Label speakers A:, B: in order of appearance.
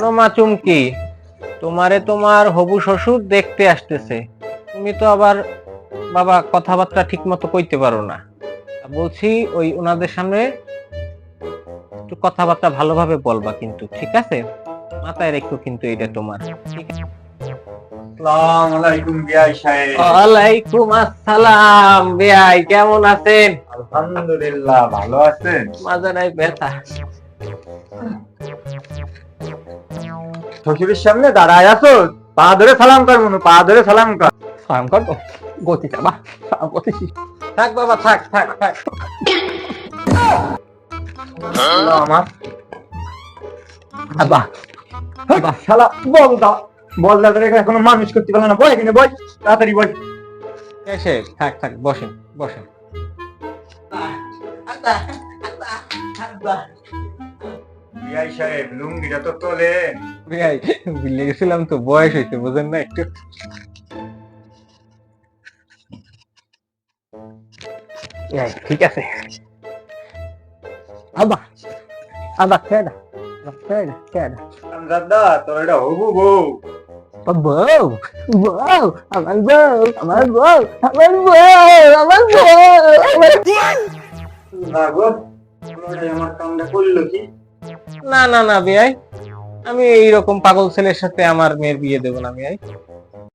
A: শোনো মা চুমকি, তোমারে তোমার হবু শ্বশুর দেখতে আসতেছে। তুমি তো আবার বাবা কথাবার্তা ঠিক মতো কইতে পারো না। বলছি ওই ওনাদের সামনে একটু কথাবার্তা ভালোভাবে বলবা কিন্তু, ঠিক আছে? মাথায় রেখো কিন্তু এটা তোমার, ঠিক আছে?
B: আসসালামু আলাইকুম বিআই সাহেব।
A: ওয়ালাইকুম আসসালাম। বেয়াই কেমন আছেন?
B: আলহামদুলিল্লাহ, ভালো আছেন?
A: মাজারায় ব্যথা।
B: শ্বশুরের সামনে দাঁড়ায় আছো, পা ধরে সালাম কর মনু, পা ধরে সালাম কর।
A: সালাম করবো? গতি চাবা, সালাম করতেছি। থাক বাবা, থাক থাক থাক।
B: আল্লাহ আমার
A: আব্বা,
B: বাবা শালা বল দাও, বল দাও তোর এখনো মানুষ করতে পারলো না। বয় কিনে বয়, তাড়াতাড়ি বয়।
A: এসে থাক থাক, বসেন বসেন।
B: বিআই সাহেব লুঙ্গিটা তো তোলেন।
A: বেয়াই ভুলে গেছিলাম তো, বয়স হয়েছে বুঝেন না একটু। বেয়াই, ঠিক আছে। আব্বা আব্বা খেয়ে না, খেয়ে না, খেয়ে না।
B: দাদা তোর এটা হবু বউ।
A: বউ, বউ, আমার বউ, আমার বউ, আমার বউ, আমার বউ, আমার।
B: না গো, তোরে আমার কামটা করলো কি?
A: না না না বেয়াই, আমি এইরকম পাগল ছেলের সাথে আমার মেয়ের বিয়ে দেবো না বেয়াই।